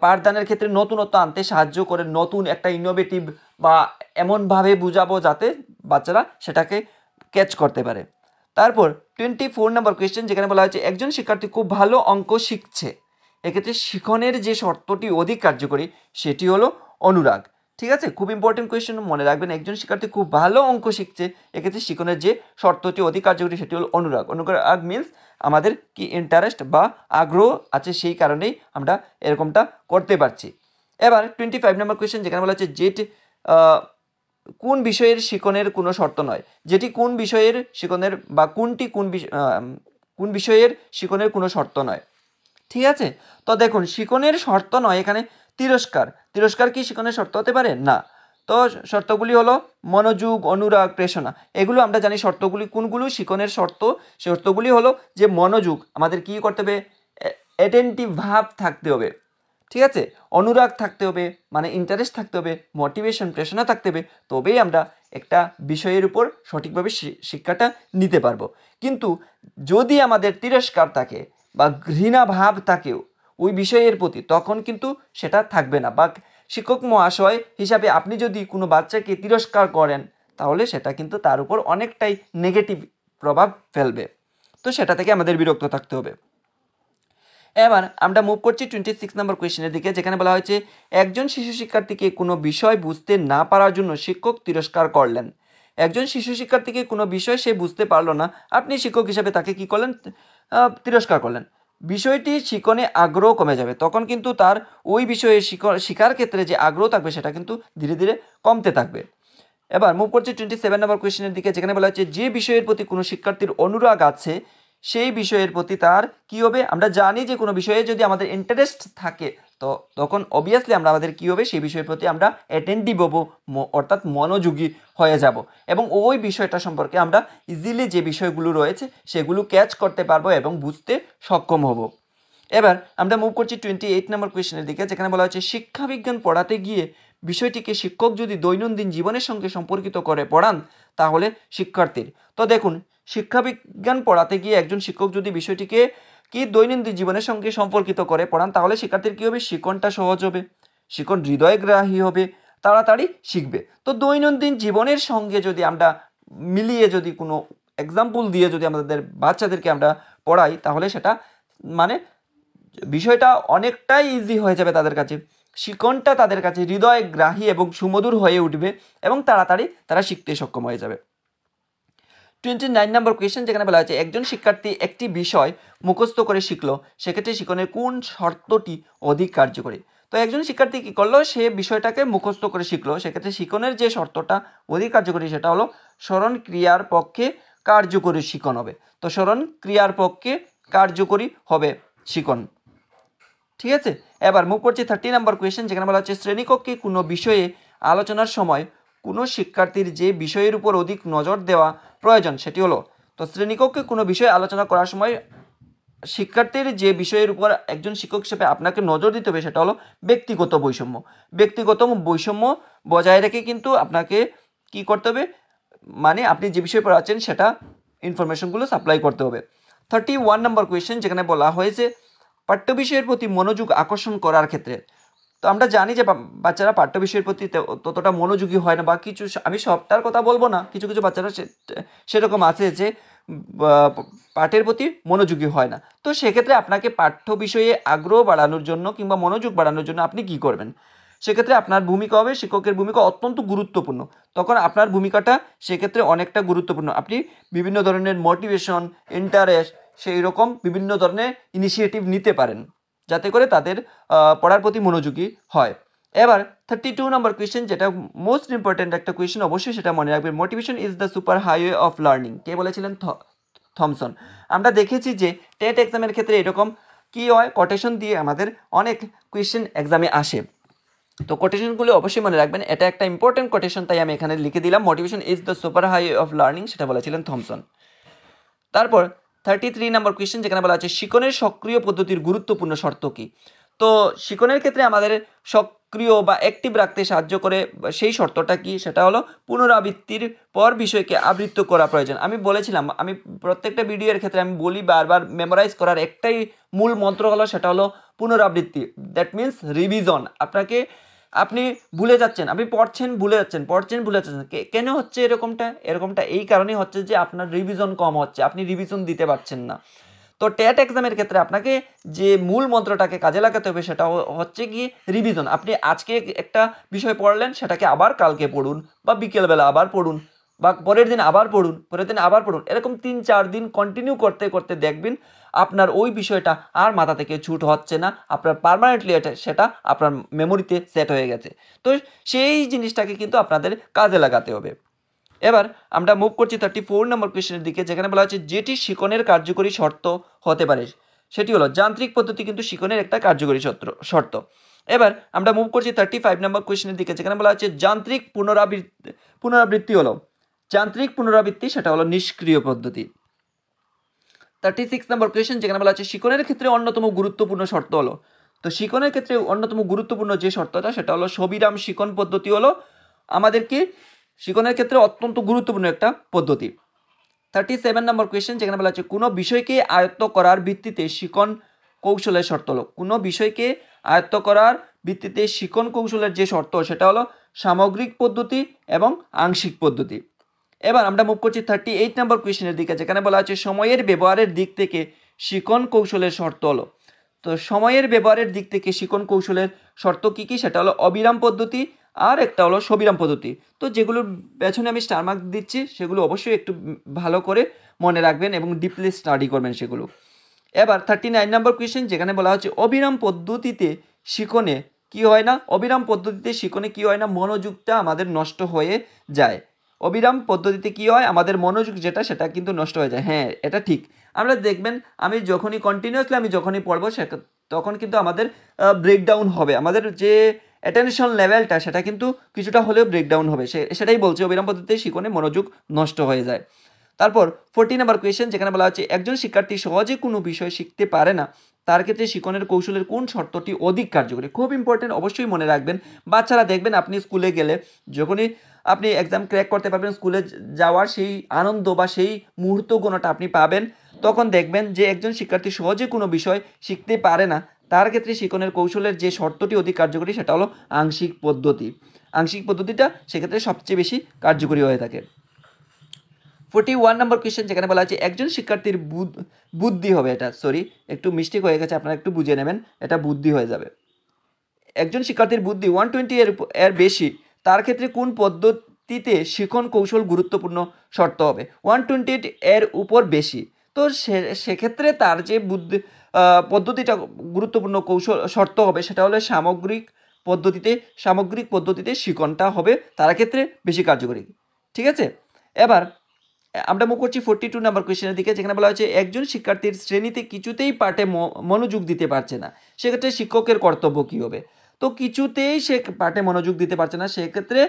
পাঠদানের ক্ষেত্রে নতুনত্ব আনতে সাহায্য করে, নতুন একটা ইনোভেটিভ বা এমনভাবে বুঝাবো যাতে বাচ্চারা সেটাকে ক্যাচ করতে পারে। তারপর 24 নম্বর কোয়েশ্চেন, যেখানে বলা হয়েছে একজন শিক্ষার্থী খুব ভালো অঙ্ক শিখছে, এক্ষেত্রে শিখনের যে শর্তটি অধিক কার্যকরী সেটি হলো অনুরাগ। ঠিক আছে? খুব ইম্পর্টেন্ট কোয়েশ্চেন, মনে রাখবেন। একজন শিক্ষার্থী খুব ভালো অঙ্ক শিখছে, এক্ষেত্রে শিখনের যে শর্তটি অধিক কার্যকরী সেটি হলো অনুরাগ। অনুরাগ মিনস আমাদের কি ইন্টারেস্ট বা আগ্রহ আছে, সেই কারণেই আমরা এরকমটা করতে পারছি। এবার 25 নম্বর কোয়েশ্চেন, যেখানে বলা হচ্ছে যেটি কোন বিষয়ের শিখনের কোনো শর্ত নয়, যেটি কোন বিষয়ের শিখনের বা কোন বিষয়ের শিখনের কোনো শর্ত নয়। ঠিক আছে? তো দেখুন, শিখনের শর্ত নয় এখানে তিরস্কার কি শিখনের শর্ত হতে পারে? না। তো শর্তগুলি হলো মনোযোগ, অনুরাগ, প্রেরণা। এগুলো আমরা জানি শর্তগুলি কোনগুলো শিখনের শর্ত। শর্তগুলি হলো যে মনোযোগ, আমাদের কি করতে হবে, অ্যাটেন্টিভ ভাব থাকতে হবে। ঠিক আছে? অনুরাগ থাকতে হবে, মানে ইন্টারেস্ট থাকতে হবে, মোটিভেশন, প্রেরণা থাকতে হবে, তবেই আমরা একটা বিষয়ের উপর সঠিকভাবে শিক্ষাটা নিতে পারবো। কিন্তু যদি আমাদের তিরস্কার থাকে বা ঘৃণা ভাব থাকেও ওই বিষয়ের প্রতি, তখন কিন্তু সেটা থাকবে না। বা শিক্ষক মহাশয় হিসাবে আপনি যদি কোনো বাচ্চাকে তিরস্কার করেন, তাহলে সেটা কিন্তু তার উপর অনেকটাই নেগেটিভ প্রভাব ফেলবে। তো সেটা থেকে আমাদের বিরক্ত থাকতে হবে। এবার আমরা মুভ করছি 26 নম্বর কোয়েশ্চেনের দিকে, যেখানে বলা হয়েছে একজন শিশু শিক্ষার্থীকে কোনো বিষয় বুঝতে না পারার জন্য শিক্ষক তিরস্কার করলেন। একজন শিশু শিক্ষার্থীকে কোনো বিষয় সে বুঝতে পারলো না, আপনি শিক্ষক হিসাবে তাকে কি করলেন, তিরস্কার করলেন। বিষয়টি শিখনে আগ্রহ কমে যাবে, তখন কিন্তু তার ওই বিষয়ে শিখার ক্ষেত্রে যে আগ্রহ থাকবে সেটা কিন্তু ধীরে ধীরে কমতে থাকবে। এবার মুভ করছি 27 নম্বর কোয়েশ্চেনের দিকে, যেখানে বলা হচ্ছে যে বিষয়ের প্রতি কোনো শিক্ষার্থীর অনুরাগ আছে সেই বিষয়ের প্রতি তার কি হবে, আমরা জানি যে কোনো বিষয়ে যদি আমাদের ইন্টারেস্ট থাকে তো তখন অবভিয়াসলি আমাদের কি হবে, সেই বিষয়ের প্রতি আমরা অ্যাটেন্টিভ হব, অর্থাৎ মনোযোগী হয়ে যাব, এবং ওই বিষয়টা সম্পর্কে আমরা ইজিলি যে বিষয়গুলো রয়েছে সেগুলো ক্যাচ করতে পারবো এবং বুঝতে সক্ষম হব। এবার আমরা মুভ করছি 28 নম্বর কোয়েশ্চেনের দিকে, যেখানে বলা হচ্ছে শিক্ষাবিজ্ঞান পড়াতে গিয়ে বিষয়টিকে শিক্ষক যদি দৈনন্দিন জীবনের সঙ্গে সম্পর্কিত করে পড়ান তাহলে শিক্ষার্থীর, তো দেখুন শিক্ষাবিজ্ঞান পড়াতে গিয়ে একজন শিক্ষক যদি বিষয়টিকে কি দৈনন্দিন জীবনের সঙ্গে সম্পর্কিত করে পড়ান, তাহলে শিক্ষার্থীর কী হবে, শিখনটা সহজ হবে, শিখন হৃদয়গ্রাহী হবে, তাড়াতাড়ি শিখবে। তো দৈনন্দিন জীবনের সঙ্গে যদি আমরা মিলিয়ে যদি কোনো এক্সাম্পল দিয়ে যদি আমাদের বাচ্চাদেরকে আমরা পড়াই, তাহলে সেটা মানে বিষয়টা অনেকটাই ইজি হয়ে যাবে তাদের কাছে, শিখনটা তাদের কাছে হৃদয়গ্রাহী এবং সুমধুর হয়ে উঠবে এবং তাড়াতাড়ি তারা শিখতে সক্ষম হয়ে যাবে। 29 নম্বর কোয়েশ্চেন, যেখানে বলা হয়েছে একজন শিক্ষার্থী একটি বিষয় মুখস্থ করে শিখলো, সেক্ষেত্রে শিখনের কোন শর্তটি অধিক কার্যকরী। তো একজন শিক্ষার্থী কী করলো, সে বিষয়টাকে মুখস্থ করে শিখলো, সেক্ষেত্রে শিখনের যে শর্তটা অধিক কার্যকরী সেটা হলো স্মরণ ক্রিয়ার পক্ষে কার্যকরী শিখন হবে। তো স্মরণ ক্রিয়ার পক্ষে কার্যকরী হবে শিখন। ঠিক আছে, এবার মুভ করছি 30 নম্বর কোয়েশ্চেন, যেখানে বলা হচ্ছে শ্রেণীকক্ষে কোনো বিষয়ে আলোচনার সময় কোনো শিক্ষার্থীর যে বিষয়ের উপর অধিক নজর দেওয়া প্রয়োজন সেটি হলো। তো শ্রেণীকক্ষে কোনো বিষয়ে আলোচনা করার সময় শিক্ষার্থীর যে বিষয়ের উপর একজন শিক্ষক হিসেবে আপনাকে নজর দিতে হবে সেটা হলো ব্যক্তিগত বৈষম্য। ব্যক্তিগত বৈষম্য বজায় রেখে কিন্তু আপনাকে কি করতে হবে, মানে আপনি যে বিষয়ে পড়াচ্ছেন সেটা ইনফরমেশনগুলো সাপ্লাই করতে হবে। 31 নম্বর কোয়েশ্চেন, যেখানে বলা হয়েছে পাঠ্য বিষয়ের প্রতি মনোযোগ আকর্ষণ করার ক্ষেত্রে। তো আমরা জানি যে বাচ্চারা পাঠ্য বিষয়ের প্রতি ততটা মনোযোগী হয় না, বা কিছু, আমি সবটার কথা বলবো না, কিছু কিছু বাচ্চারা সেরকম আছে যে পাঠের প্রতি মনোযোগী হয় না। তো সেক্ষেত্রে আপনাকে পাঠ্য বিষয়ে আগ্রহ বাড়ানোর জন্য কিংবা মনোযোগ বাড়ানোর জন্য আপনি কি করবেন, সেক্ষেত্রে আপনার ভূমিকা হবে, শিক্ষকের ভূমিকা অত্যন্ত গুরুত্বপূর্ণ। তখন আপনার ভূমিকাটা সেক্ষেত্রে অনেকটা গুরুত্বপূর্ণ। আপনি বিভিন্ন ধরনের মোটিভেশন, ইন্টারেস্ট, সেই রকম বিভিন্ন ধরনের ইনিশিয়েটিভ নিতে পারেন যাতে করে তাদের পড়ার প্রতি মনোযোগী হয়। এবার 32 নম্বর কোয়েশ্চেন, যেটা মোস্ট ইম্পর্টেন্ট একটা কোয়েশ্চেন, অবশ্যই সেটা মনে রাখবেন। Motivation is the super highway of learning, কে বলেছিলেন? থমসন। আমরা দেখেছি যে টেট এক্সামের ক্ষেত্রে এরকম কি হয়, কোটেশন দিয়ে আমাদের অনেক কোয়েশ্চেন এক্সামে আসে। তো কোটেশনগুলো অবশ্যই মনে রাখবেন, এটা একটা ইম্পর্টেন্ট কোটেশন, তাই আমি এখানে লিখে দিলাম। Motivation is the super highway of learning, সেটা বলেছিলেন থমসন। তারপর 33 নম্বর কোয়েশ্চেন, যেখানে বলা আছে শিখনের সক্রিয় পদ্ধতির গুরুত্বপূর্ণ শর্ত কী। তো শিখনের ক্ষেত্রে আমাদের সক্রিয় বা অ্যাক্টিভ রাখতে সাহায্য করে সেই শর্তটা কি, সেটা হলো পুনরাবৃত্তির পর বিষয়কে আবৃত্ত করা প্রয়োজন। আমি বলেছিলাম, আমি প্রত্যেকটা ভিডিওর ক্ষেত্রে আমি বলি বারবার, মেমোরাইজ করার একটাই মূল মন্ত্র হলো, সেটা হলো পুনরাবৃত্তি। That means revision. আপনি ভুলে যাচ্ছেন, আপনি পড়ছেন ভুলে যাচ্ছেন, কেন হচ্ছে এরকমটা এই কারণেই হচ্ছে যে আপনার রিভিজন কম হচ্ছে, আপনি রিভিশন দিতে পারছেন না। তো টেট এক্সামের ক্ষেত্রে আপনাকে যে মূল মন্ত্রটাকে কাজে লাগাতে হবে সেটা হচ্ছে গিয়ে রিভিজন। আপনি আজকে একটা বিষয় পড়লেন, সেটাকে আবার কালকে পড়ুন, বা বিকেলবেলা আবার পড়ুন, বা পরের দিন আবার পড়ুন, এরকম 3-4 দিন কন্টিনিউ করতে করতে দেখবেন আপনার ওই বিষয়টা আর মাথা থেকে ছুট হচ্ছে না, আপনার পার্মানেন্টলি সেটা আপনার মেমোরিতে সেট হয়ে গেছে। তো সেই জিনিসটাকে কিন্তু আপনাদের কাজে লাগাতে হবে। এবার আমরা মুভ করছি 34 নম্বর কোয়েশ্চেনের দিকে, যেখানে বলা হচ্ছে যেটি শিখনের কার্যকরী শর্ত হতে পারে সেটি হলো যান্ত্রিক পদ্ধতি কিন্তু শিখনের একটা কার্যকরী শর্ত। এবার আমরা মুভ করছি 35 নম্বর কোয়েশ্চেনের দিকে, যেখানে বলা হচ্ছে যান্ত্রিক পুনরাবৃত্তি হলো যান্ত্রিক পুনরাবৃত্তি, সেটা হলো নিষ্ক্রিয় পদ্ধতি। 36 নম্বর কোয়েশ্চেন, যেখানে বলা হচ্ছে শিখনের ক্ষেত্রে অন্যতম গুরুত্বপূর্ণ শর্ত হলো। তো শিখনের ক্ষেত্রে অন্যতম গুরুত্বপূর্ণ যে শর্তটা, সেটা হলো সবিরাম শিখন পদ্ধতি হলো আমাদেরকে শিখনের ক্ষেত্রে অত্যন্ত গুরুত্বপূর্ণ একটা পদ্ধতি। 37 নম্বর কোয়েশ্চেন, যেখানে বলা হচ্ছে কোনো বিষয়কে আয়ত্ত করার ভিত্তিতে শিখন কৌশলের শর্ত হলো। কোনো বিষয়কে আয়ত্ত করার ভিত্তিতে শিখন কৌশলের যে শর্ত, সেটা হলো সামগ্রিক পদ্ধতি এবং আংশিক পদ্ধতি। এবার আমরা মুভ করছি 38 নম্বর কোয়েশ্চেনের দিকে, যেখানে বলা হচ্ছে সময়ের ব্যবহারের দিক থেকে শিখন কৌশলের শর্ত হলো। তো সময়ের ব্যবহারের দিক থেকে শিখন কৌশলের শর্ত কী কী, সেটা হলো অবিরাম পদ্ধতি, আর একটা হলো সবিরাম পদ্ধতি। তো যেগুলোর পেছনে আমি স্টার মার্ক দিচ্ছি সেগুলো অবশ্যই একটু ভালো করে মনে রাখবেন এবং ডিপলি স্টাডি করবেন সেগুলো। এবার 39 নম্বর কোয়েশ্চেন, যেখানে বলা হচ্ছে অবিরাম পদ্ধতিতে শিখনে কি হয় না, মনোযোগটা আমাদের নষ্ট হয়ে যায়। অবিরাম পদ্ধতিতে কি হয়, আমাদের মনোযোগ সেটা কিন্তু নষ্ট হয়ে যায়। হ্যাঁ, এটা ঠিক। আমরা দেখবেন আমি যখনই পড়বো তখন কিন্তু আমাদের ব্রেকডাউন হবে, আমাদের যে অ্যাটেনশন লেভেলটা সেটা কিন্তু কিছুটা হলেও ব্রেকডাউন হবে। সেটাই বলছে, অবিরাম পদ্ধতিতে শিখনে মনোযোগ নষ্ট হয়ে যায়। তারপর 40 নম্বর কোয়েশ্চেন, যেখানে বলা হচ্ছে একজন শিক্ষার্থী সহজে কোনো বিষয় শিখতে পারে না, তার ক্ষেত্রে শিখনের কৌশলের কোন শর্তটি অধিক কার্যকরী। খুব ইম্পর্টেন্ট, অবশ্যই মনে রাখবেন। বাচ্চারা দেখবেন আপনি স্কুলে গেলে যখনই আপনি এক্সাম ক্র্যাক করতে পারবেন, স্কুলে যাওয়ার সেই আনন্দ বা সেই মুহূর্তগুলোটা আপনি পাবেন, তখন দেখবেন যে একজন শিক্ষার্থী সহজে কোনো বিষয় শিখতে পারে না, তার ক্ষেত্রে শিখনের কৌশলের যে শর্তটি অধিক কার্যকরী সেটা হলো আংশিক পদ্ধতি। আংশিক পদ্ধতিটা সেক্ষেত্রে সবচেয়ে বেশি কার্যকরী হয়ে থাকে। 41 নম্বর কোয়েশ্চেন, যেখানে বলা আছে একজন শিক্ষার্থীর বুদ্ধি হবে, এটা একটু মিস্টেক হয়ে গেছে, আপনারা একটু বুঝে নেবেন, এটা বুদ্ধি হয়ে যাবে। একজন শিক্ষার্থীর বুদ্ধি 120 এর বেশি, তার ক্ষেত্রে কোন পদ্ধতিতে শিখন কৌশল গুরুত্বপূর্ণ শর্ত হবে। 128 এর উপর বেশি, তো সেক্ষেত্রে তার যে পদ্ধতিটা গুরুত্বপূর্ণ শর্ত হবে সেটা হলো সামগ্রিক পদ্ধতিতে শিখনটা হবে তার ক্ষেত্রে বেশি কার্যকরী। ঠিক আছে, এবার আমরা মুভ করছি 42 নাম্বার কোয়েশ্চেনের দিকে, যেখানে বলা হচ্ছে একজন শিক্ষার্থীর শ্রেণীতে কিছুতেই পাঠে মনোযোগ দিতে পারছে না, সেক্ষেত্রে শিক্ষকের কর্তব্য কী হবে? তো কিছুতেই সে পাঠে মনোযোগ দিতে পারছে না, সেক্ষেত্রে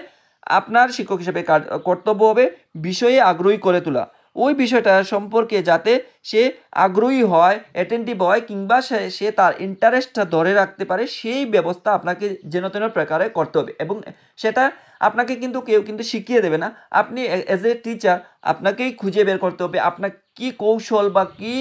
আপনার শিক্ষক হিসেবে কর্তব্য হবে বিষয়ে আগ্রহী করে তোলা, ওই বিষয়টা সম্পর্কে যাতে সে আগ্রহী হয়, অ্যাটেন্টিভ হয়, কিংবা সে তার ইন্টারেস্টটা ধরে রাখতে পারে, সেই ব্যবস্থা আপনাকে যেন তেন প্রকারে করতে হবে। এবং সেটা আপনাকে কিন্তু কেউ কিন্তু শিখিয়ে দেবে না, আপনি অ্যাজ এ টিচার আপনাকেই খুঁজে বের করতে হবে আপনার কী কৌশল বা কী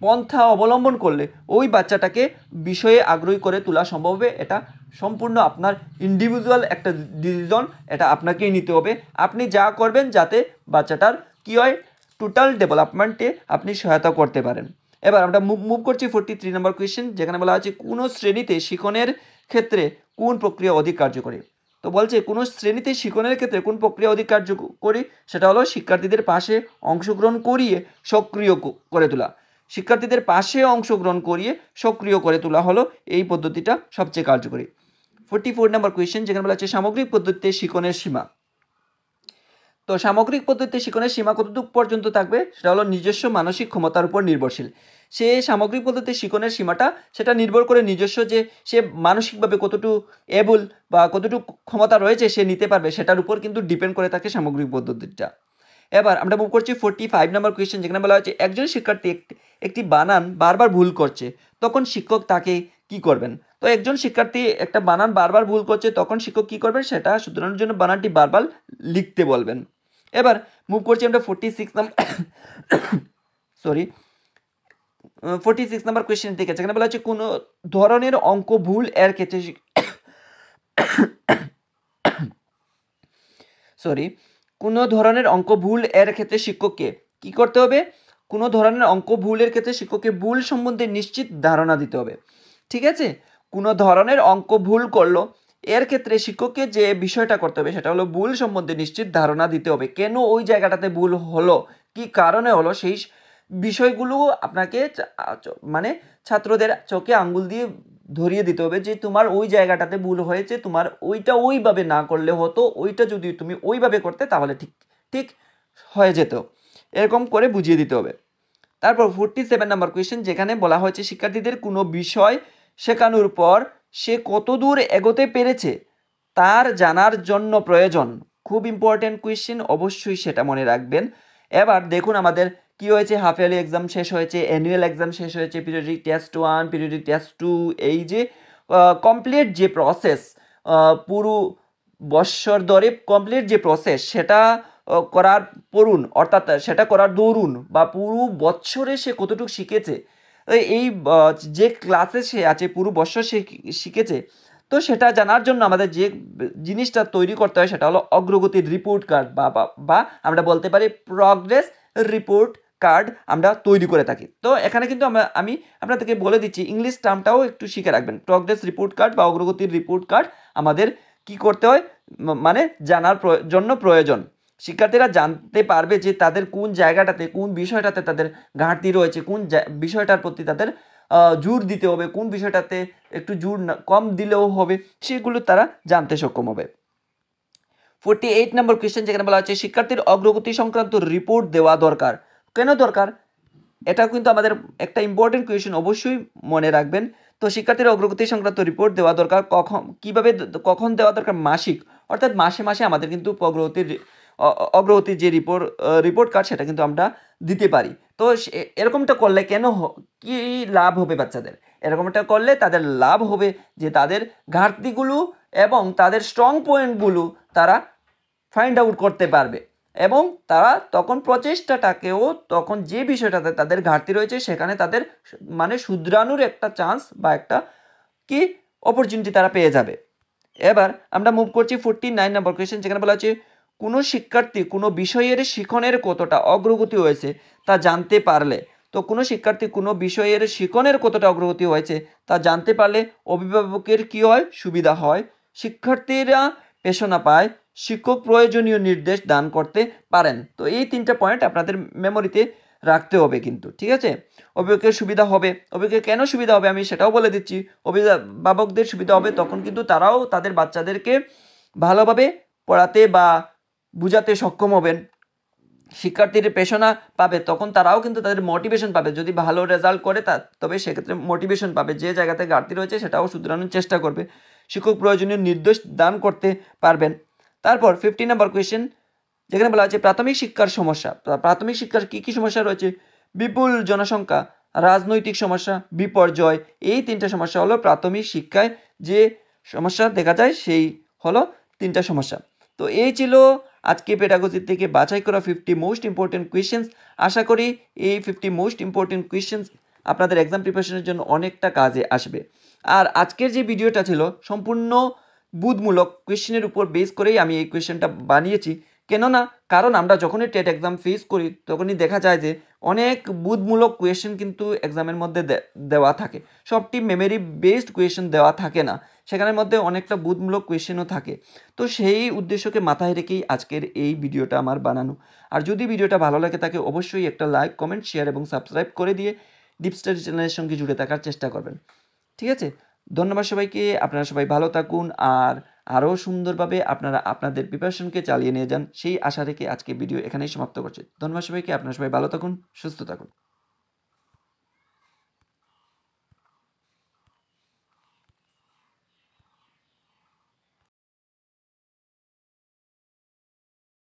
পন্থা অবলম্বন করলে ওই বাচ্চাটাকে বিষয়ে আগ্রহী করে তোলা সম্ভব হবে। এটা সম্পূর্ণ আপনার ইন্ডিভিজুয়াল একটা ডিসিশন, এটা আপনাকেই নিতে হবে। আপনি যা করবেন যাতে বাচ্চাটার কী হয়, টোটাল ডেভেলপমেন্টে আপনি সহায়তা করতে পারেন। এবার আমরা মুভ করছি 43 নম্বর কোয়েশ্চেন, যেখানে বলা আছে কোনো শ্রেণীতে শিক্ষণের ক্ষেত্রে কোন প্রক্রিয়া অধিক কার্যকরী। তো বলছে কোনো শ্রেণীতে শিক্ষণের ক্ষেত্রে কোন প্রক্রিয়া অধিক কার্যকরী, সেটা হলো শিক্ষার্থীদের পাশে অংশগ্রহণ করিয়ে সক্রিয় করে তোলা। শিক্ষার্থীদের পাশে অংশগ্রহণ করিয়ে সক্রিয় করে তোলা হলো এই পদ্ধতিটা সবচেয়ে কার্যকরী। 44 নম্বর কোয়েশ্চেন, যেখানে বলা হচ্ছে সামগ্রিক পদ্ধতিতে শিক্ষণের সীমা। তো সামগ্রিক পদ্ধতিতে শিক্ষণের সীমা কতটুকু পর্যন্ত থাকবে, সেটা হলো নিজস্ব মানসিক ক্ষমতার উপর নির্ভরশীল। সে সামগ্রিক পদ্ধতিতে শিক্ষণের সীমাটা সেটা নির্ভর করে নিজস্ব যে সে মানসিকভাবে কতটুকু এবল বা কতটুকু ক্ষমতা রয়েছে সে নিতে পারবে, সেটার উপর কিন্তু ডিপেন্ড করে থাকে সামগ্রিক পদ্ধতিটা। এবার আমরা মুভ করছি 45 নম্বর কোয়েশ্চেন, যেখানে বলা হচ্ছে একজন শিক্ষার্থী একটি বানান বারবার ভুল করছে, তখন শিক্ষক তাকে কি করবেন। তো একজন শিক্ষার্থী একটা বানান বারবার ভুল করছে, তখন শিক্ষক কি করবেন, সেটা শুধরানোর জন্য বানানটি বারবার লিখতে বলবেন। এবার মুভ করছি আমরা 46 নম্বর কোয়েশ্চেন থেকে, যেখানে বলা হচ্ছে কোনো ধরনের অঙ্ক ভুল এর ক্ষেত্রে কোনো ধরনের অঙ্ক ভুল এর ক্ষেত্রে শিক্ষককে কি করতে হবে, কোনো ধরনের অঙ্ক ভুলের ক্ষেত্রে শিক্ষককে ভুল সম্বন্ধে নিশ্চিত ধারণা দিতে হবে। ঠিক আছে, কোনো ধরনের অঙ্ক ভুল করলো এর ক্ষেত্রে শিক্ষককে যে বিষয়টা করতে হবে সেটা হলো ভুল সম্বন্ধে নিশ্চিত ধারণা দিতে হবে, কেন ওই জায়গাটাতে ভুল হলো, কি কারণে হলো, সেই বিষয়গুলো আপনাকে মানে ছাত্রদের চোখে আঙ্গুল দিয়ে ধরিয়ে দিতে হবে যে তোমার ওই জায়গাটাতে ভুল হয়েছে, তোমার ওইটা ওইভাবে না করলে হতো, ওইটা যদি তুমি ওইভাবে করতে তাহলে ঠিক ঠিক হয়ে যেত, এরকম করে বুঝিয়ে দিতে হবে। তারপর 47 নম্বর কোয়েশ্চেন, যেখানে বলা হয়েছে শিক্ষার্থীদের কোনো বিষয় শেখানোর পর সে কত দূর এগোতে পেরেছে তার জানার জন্য প্রয়োজন। খুব ইম্পর্টেন্ট কোয়েশ্চেন, অবশ্যই সেটা মনে রাখবেন। এবার দেখুন আমাদের কি হয়েছে, হাফ ইয়ারলি এক্সাম শেষ হয়েছে, অ্যানুয়াল এক্সাম শেষ হয়েছে, পিরিয়ডিক টেস্ট 1, পিরিয়ডিক টেস্ট 2, এই যে কমপ্লিট যে প্রসেস, পুরো বৎসর ধরে কমপ্লিট যে প্রসেস সেটা করার পড়ুন, অর্থাৎ সেটা করার দরুন বা পুরো বৎসরে সে কতটুকু শিখেছে, এই যে ক্লাসে সে আছে পুরো বৎসর সে শিখেছে, তো সেটা জানার জন্য আমাদের যে জিনিসটা তৈরি করতে হয় সেটা হলো অগ্রগতির রিপোর্ট কার্ড বা আমরা বলতে পারি প্রগ্রেস রিপোর্ট কার্ড আমরা তৈরি করে থাকি। তো এখানে কিন্তু আমি আপনাদেরকে বলে দিচ্ছি, ইংলিশ টার্মটাও একটু শিখে রাখবেন। প্রগ্রেস রিপোর্ট কার্ড বা অগ্রগতির রিপোর্ট কার্ড আমাদের কি করতে হয়, মানে জানার জন্য প্রয়োজন। শিক্ষার্থীরা জানতে পারবে যে তাদের কোন জায়গাটাতে কোন বিষয়টাতে তাদের ঘাটতি রয়েছে, কোন বিষয়টার প্রতি তাদের জোর দিতে হবে, কোন বিষয়টাতে একটু জোর কম দিলেও হবে, সেগুলো তারা জানতে সক্ষম হবে। 48 নম্বর কোয়েশ্চেন, যেখানে বলা হচ্ছে শিক্ষার্থীর অগ্রগতি সংক্রান্ত রিপোর্ট দেওয়া দরকার। কেন দরকার, এটা কিন্তু আমাদের একটা ইম্পর্টেন্ট কোয়েশ্চেন, অবশ্যই মনে রাখবেন। তো শিক্ষার্থীর অগ্রগতি সংক্রান্ত রিপোর্ট দেওয়া দরকার, কখন দেওয়া দরকার, মাসিক, অর্থাৎ মাসে মাসে আমাদের কিন্তু অগ্রগতির যে রিপোর্ট কার্ড সেটা কিন্তু আমরা দিতে পারি। তো এরকমটা করলে কি লাভ হবে বাচ্চাদের, এরকমটা করলে তাদের লাভ হবে যে তাদের ঘাটতিগুলো এবং তাদের স্ট্রং পয়েন্টগুলো তারা ফাইন্ড আউট করতে পারবে, এবং তারা তখন প্রচেষ্টাটাকেও তখন যে বিষয়টাতে তাদের ঘাটতি রয়েছে সেখানে তাদের মানে শুধরানোর একটা চান্স বা একটা কি অপরচুনিটি তারা পেয়ে যাবে। এবার আমরা মুভ করছি 49 নম্বর কোয়েশ্চেন, যেখানে বলা হচ্ছে কোনো শিক্ষার্থী কোনো বিষয়ের শিখনের কতটা অগ্রগতি হয়েছে তা জানতে পারলে। তো কোনো শিক্ষার্থী কোনো বিষয়ের শিখনের কতটা অগ্রগতি হয়েছে তা জানতে পারলে অভিভাবকের কি হয়, সুবিধা হয়, শিক্ষার্থীরা পেছনা পায়, শিক্ষক প্রয়োজনীয় নির্দেশ দান করতে পারেন। তো এই 3টা পয়েন্ট আপনাদের মেমোরিতে রাখতে হবে কিন্তু, ঠিক আছে। অভিভাবকের সুবিধা হবে, অভিভাবকের কেন সুবিধা হবে আমি সেটাও বলে দিচ্ছি। অভিভাবকদের সুবিধা হবে তখন কিন্তু তারাও তাদের বাচ্চাদেরকে ভালোভাবে পড়াতে বা বুঝাতে সক্ষম হবেন, শিক্ষার্থীর প্রেরণা পাবে, তখন তারাও কিন্তু তাদের মোটিভেশন পাবে। যদি ভালো রেজাল্ট করে তবে সেক্ষেত্রে মোটিভেশন পাবে, যে জায়গাতে ঘাটতি রয়েছে সেটাও শুধরানোর চেষ্টা করবে। শিক্ষক প্রয়োজনীয় নির্দেশ দান করতে পারবেন। তারপর 50 নম্বর কোয়েশ্চেন, যেখানে বলা হচ্ছে প্রাথমিক শিক্ষার সমস্যা। প্রাথমিক শিক্ষার কী কী সমস্যা রয়েছে? বিপুল জনসংখ্যা, রাজনৈতিক সমস্যা, বিপর্যয়। এই 3টা সমস্যা হলো প্রাথমিক শিক্ষায় যে সমস্যা দেখা যায়, সেই হলো 3টা সমস্যা। তো এই ছিল আজকে পেডাগজি থেকে বাছাই করা 50 মোস্ট ইম্পর্টেন্ট কোয়েশ্চেন্স। আশা করি এই 50 মোস্ট ইম্পর্টেন্ট কোয়েশ্চেন্স আপনাদের এক্সাম প্রিপারেশনের জন্য অনেকটা কাজে আসবে। আর আজকের যে ভিডিওটা ছিল সম্পূর্ণ বুধমূলক কোয়েশ্চেনের উপর বেস করেই আমি এই কোয়েশ্চেনটা বানিয়েছি। কারণ আমরা যখনই টেট এক্সাম ফেস করি তখনই দেখা যায় যে অনেক বুধমূলক কোয়েশ্চেন কিন্তু এক্সামের মধ্যে দেওয়া থাকে। সবটি মেমোরি বেসড কোয়েশ্চেন দেওয়া থাকে না, সেখানের মধ্যে অনেকটা বুধমূলক কোয়েশ্চেনও থাকে। তো সেই উদ্দেশ্যকে মাথায় রেখেই আজকের এই ভিডিওটা আমার বানানো। আর যদি ভিডিওটা ভালো লাগে তাকে অবশ্যই একটা লাইক, কমেন্ট, শেয়ার এবং সাবস্ক্রাইব করে দিয়ে ডিপ স্টাডি চ্যানেলের সঙ্গে জুড়ে থাকার চেষ্টা করবেন। ঠিক আছে, ধন্যবাদ সবাইকে। আপনারা সবাই ভালো থাকুন আর আরও সুন্দরভাবে আপনারা আপনাদের প্রিপারেশনকে চালিয়ে নিয়ে যান, সেই আশা রেখে আজকে ভিডিও এখানেই সমাপ্ত করছি। ধন্যবাদ সবাইকে। আপনারা সবাই ভালো থাকুন, সুস্থ থাকুন।